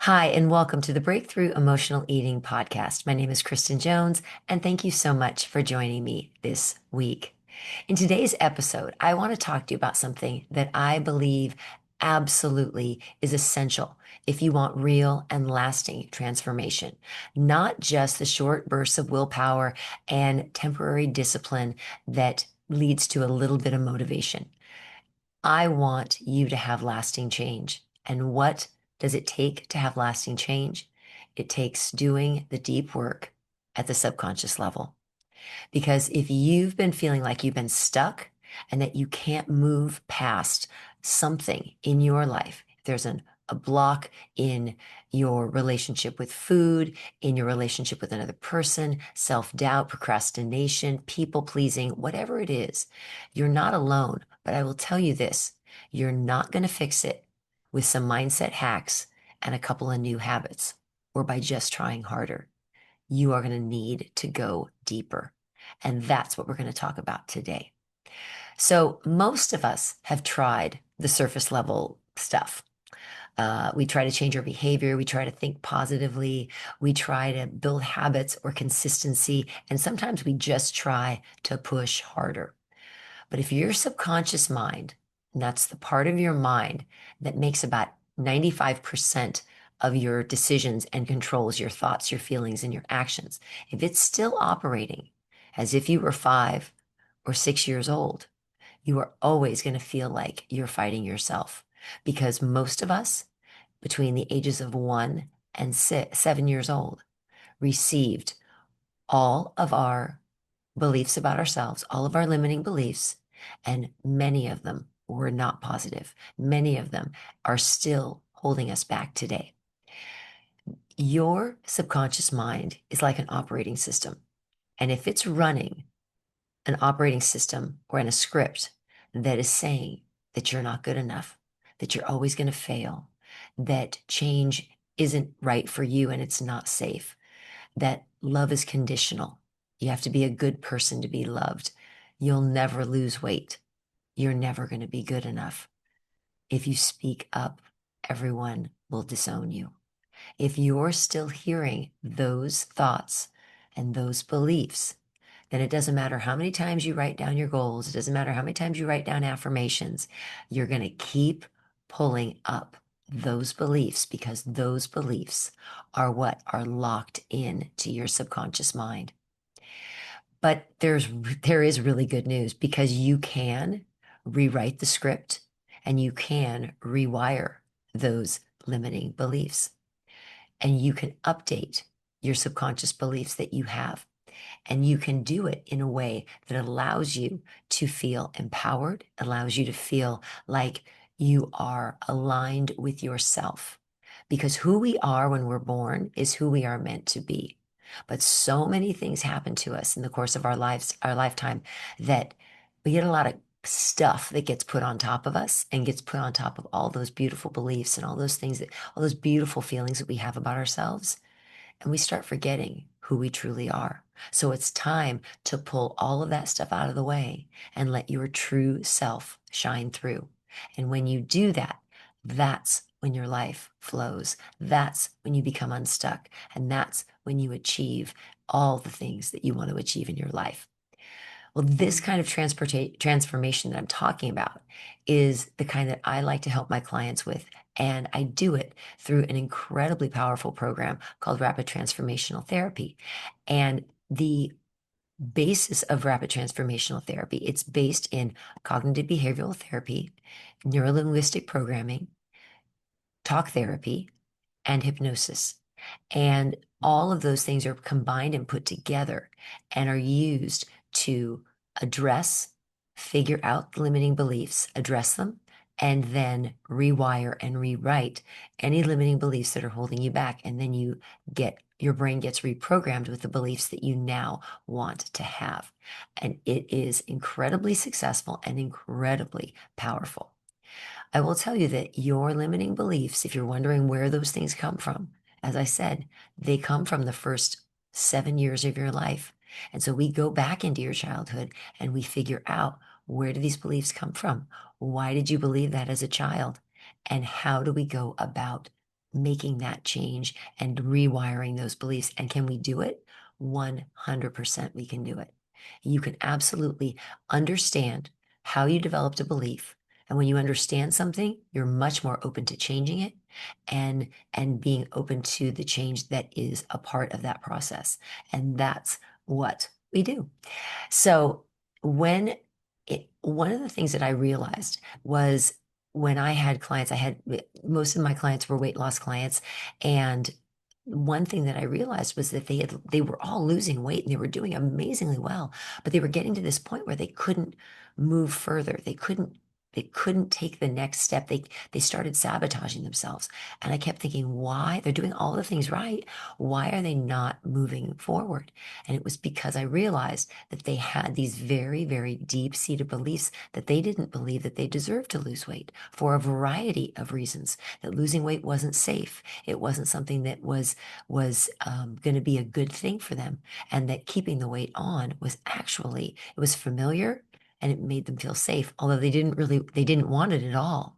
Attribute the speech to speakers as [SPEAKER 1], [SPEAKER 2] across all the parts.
[SPEAKER 1] Hi, and welcome to the Breakthrough Emotional Eating Podcast. My name is Kristen Jones, and thank you so much for joining me this week. In today's episode, I want to talk to you about something that I believe absolutely is essential if you want real and lasting transformation, not just the short bursts of willpower and temporary discipline that leads to a little bit of motivation. I want you to have lasting change. And what does it take to have lasting change? It takes doing the deep work at the subconscious level. Because if you've been feeling like you've been stuck and that you can't move past something in your life, if there's a block in your relationship with food, in your relationship with another person, self-doubt, procrastination, people pleasing, whatever it is, you're not alone. But I will tell you this, you're not going to fix it with some mindset hacks and a couple of new habits or by just trying harder. You are going to need to go deeper. And that's what we're going to talk about today. So, most of us have tried the surface level stuff. We try to change our behavior. We try to think positively. We try to build habits or consistency. And sometimes we just try to push harder. But if your subconscious mind, and that's the part of your mind that makes about 95% of your decisions and controls your thoughts, your feelings, and your actions, if it's still operating as if you were 5 or 6 years old, you are always going to feel like you're fighting yourself because most of us between the ages of 1 and 7 years old received all of our beliefs about ourselves, all of our limiting beliefs, and many of them were not positive. Many of them are still holding us back today. Your subconscious mind is like an operating system. And if it's running an operating system or in a script that is saying that you're not good enough, that you're always going to fail, that change isn't right for you and it's not safe, that love is conditional. You have to be a good person to be loved. You'll never lose weight. You're never going to be good enough. If you speak up, everyone will disown you. If you're still hearing those thoughts and those beliefs, then it doesn't matter how many times you write down your goals. It doesn't matter how many times you write down affirmations. You're going to keep pulling up those beliefs because those beliefs are what are locked in to your subconscious mind. But there is really good news because you can rewrite the script and you can rewire those limiting beliefs and you can update your subconscious beliefs that you have. And you can do it in a way that allows you to feel empowered, allows you to feel like you are aligned with yourself. Because who we are when we're born is who we are meant to be. But so many things happen to us in the course of our lives, our lifetime, that we get a lot of stuff that gets put on top of us and gets put on top of all those beautiful beliefs and all those things that, all those beautiful feelings that we have about ourselves. And we start forgetting who we truly are. So it's time to pull all of that stuff out of the way and let your true self shine through. And when you do that, that's when your life flows. That's when you become unstuck. And that's when you achieve all the things that you want to achieve in your life. Well, this kind of transformation that I'm talking about is the kind that I like to help my clients with. And I do it through an incredibly powerful program called Rapid Transformational Therapy. And the basis of Rapid Transformational Therapy, it's based in cognitive behavioral therapy, neurolinguistic programming, talk therapy, and hypnosis. And all of those things are combined and put together and are used to address, figure out the limiting beliefs, address them, and then rewire and rewrite any limiting beliefs that are holding you back. And then your brain gets reprogrammed with the beliefs that you now want to have. And it is incredibly successful and incredibly powerful. I will tell you that your limiting beliefs, if you're wondering where those things come from, as I said, they come from the first 7 years of your life. And so we go back into your childhood and we figure out, where do these beliefs come from? Why did you believe that as a child? And how do we go about making that change and rewiring those beliefs. And can we do it? 100% we can do it. You can absolutely understand how you developed a belief. And when you understand something, you're much more open to changing it and being open to the change that is a part of that process. And that's what we do. So one of the things that I realized was when I had clients, most of my clients were weight loss clients. And one thing that I realized was that they were all losing weight and they were doing amazingly well, but they were getting to this point where they couldn't move further. They couldn't take the next step. They started sabotaging themselves. And I kept thinking, why? They're doing all the things right. Why are they not moving forward? And it was because I realized that they had these very, very deep-seated beliefs that they didn't believe that they deserved to lose weight for a variety of reasons, that losing weight wasn't safe. It wasn't something that was going to be a good thing for them. And that keeping the weight on was actually, it was familiar and it made them feel safe, although they didn't want it at all.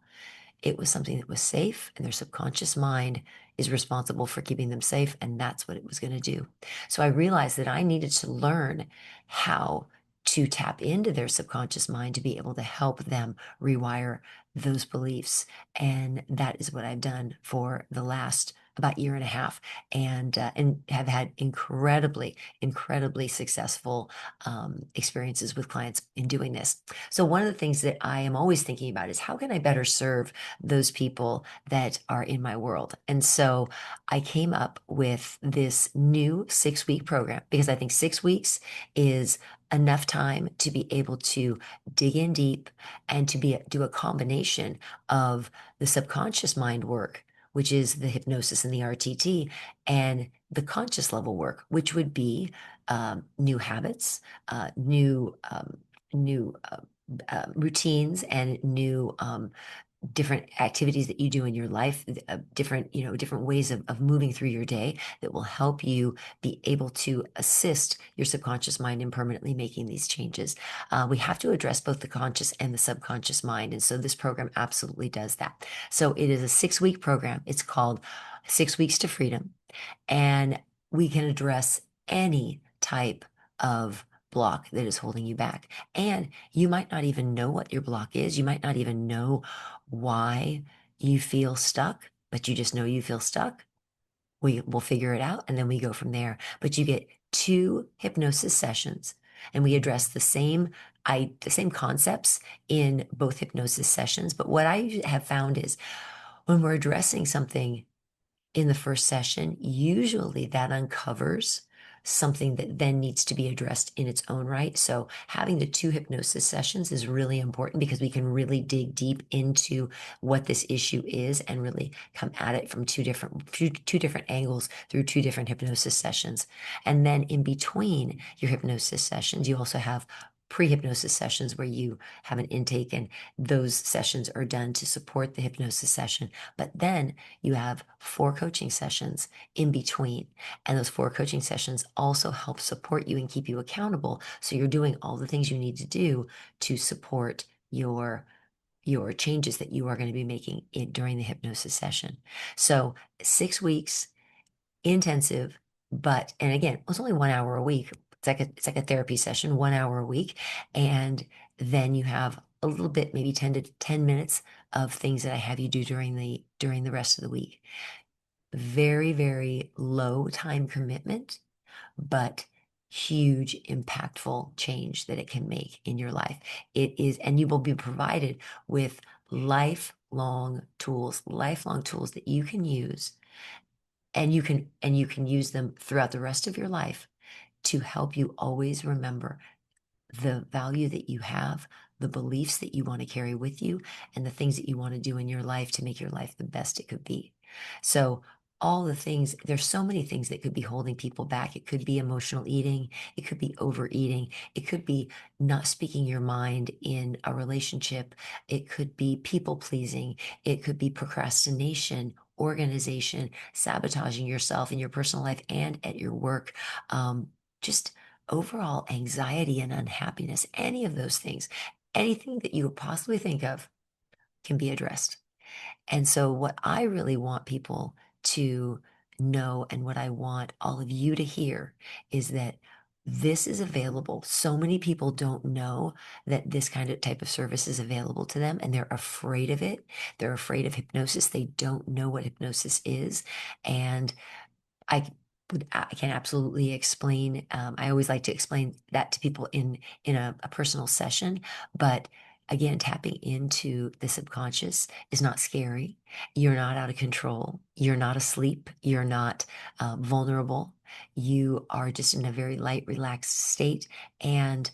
[SPEAKER 1] It was something that was safe, and their subconscious mind is responsible for keeping them safe, and that's what it was going to do. So I realized that I needed to learn how to tap into their subconscious mind to be able to help them rewire those beliefs. And that is what I've done for the last about year and a half, and have had incredibly successful experiences with clients in doing this. So one of the things that I am always thinking about is how can I better serve those people that are in my world? And so I came up with this new 6-week program because I think 6 weeks is enough time to be able to dig in deep and to do a combination of the subconscious mind work, which is the hypnosis and the RTT, and the conscious level work, which would be new habits, new routines, and new different activities that you do in your life, different ways of moving through your day that will help you be able to assist your subconscious mind in permanently making these changes. We have to address both the conscious and the subconscious mind. And so this program absolutely does that. So it is a 6-week program. It's called 6 Weeks to Freedom. And we can address any type of block that is holding you back. And you might not even know what your block is. You might not even know why you feel stuck, but you just know you feel stuck. We will figure it out and then we go from there. But you get 2 hypnosis sessions and we address the same concepts in both hypnosis sessions. But what I have found is when we're addressing something in the first session, usually that uncovers something that then needs to be addressed in its own right. So having the 2 hypnosis sessions is really important because we can really dig deep into what this issue is and really come at it from two different angles through 2 different hypnosis sessions. And then in between your hypnosis sessions, you also have pre-hypnosis sessions where you have an intake, and those sessions are done to support the hypnosis session. But then you have 4 coaching sessions in between. And those 4 coaching sessions also help support you and keep you accountable. So you're doing all the things you need to do to support your changes that you are going to be making during the hypnosis session. So 6 weeks, intensive, and again, it was only 1 hour a week. It's like a therapy session, 1 hour a week. And then you have a little bit, maybe 10 minutes of things that I have you do during the rest of the week. Very, very low time commitment, but huge impactful change that it can make in your life. It is, and you will be provided with lifelong tools that you can use, and you can use them throughout the rest of your life to help you always remember the value that you have, the beliefs that you want to carry with you, and the things that you want to do in your life to make your life the best it could be. So all the things, there's so many things that could be holding people back. It could be emotional eating. It could be overeating. It could be not speaking your mind in a relationship. It could be people pleasing. It could be procrastination, organization, sabotaging yourself in your personal life and at your work. Just overall anxiety and unhappiness, any of those things, anything that you could possibly think of can be addressed. And so what I really want people to know, and what I want all of you to hear, is that this is available. So many people don't know that this kind of type of service is available to them, and they're afraid of it. They're afraid of hypnosis. They don't know what hypnosis is. And I I can absolutely explain. I always like to explain that to people in a personal session. But again, tapping into the subconscious is not scary. You're not out of control. You're not asleep. You're not vulnerable. You are just in a very light, relaxed state. And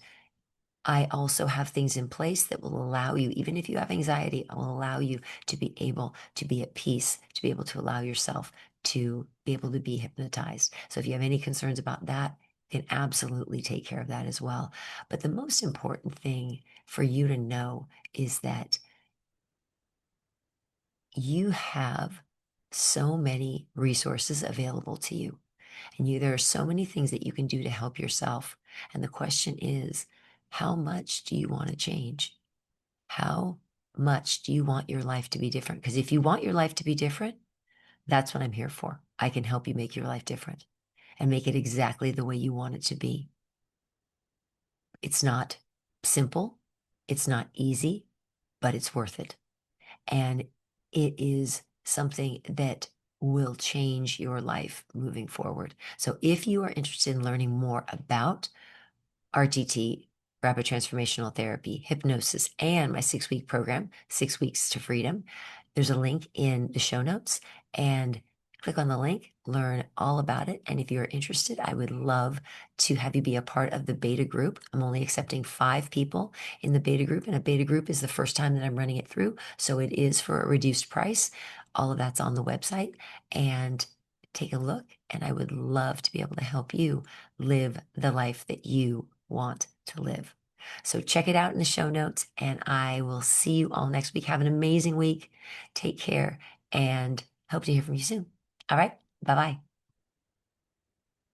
[SPEAKER 1] I also have things in place that will allow you, even if you have anxiety, I will allow you to be able to be at peace, to be able to allow yourself to be able to be hypnotized. So if you have any concerns about that, you can absolutely take care of that as well. But the most important thing for you to know is that you have so many resources available to you. And there are so many things that you can do to help yourself. And the question is, how much do you want to change? How much do you want your life to be different? Because if you want your life to be different, that's what I'm here for. I can help you make your life different and make it exactly the way you want it to be. It's not simple, it's not easy, but it's worth it. And it is something that will change your life moving forward. So if you are interested in learning more about RTT, Rapid Transformational Therapy, hypnosis, and my 6-week program, 6 Weeks to Freedom, there's a link in the show notes, and click on the link, learn all about it. And if you're interested, I would love to have you be a part of the beta group. I'm only accepting 5 people in the beta group, and a beta group is the first time that I'm running it through. So it is for a reduced price. All of that's on the website, and take a look. And I would love to be able to help you live the life that you want to live. So check it out in the show notes, and I will see you all next week. Have an amazing week. Take care, and hope to hear from you soon. All right. Bye-bye.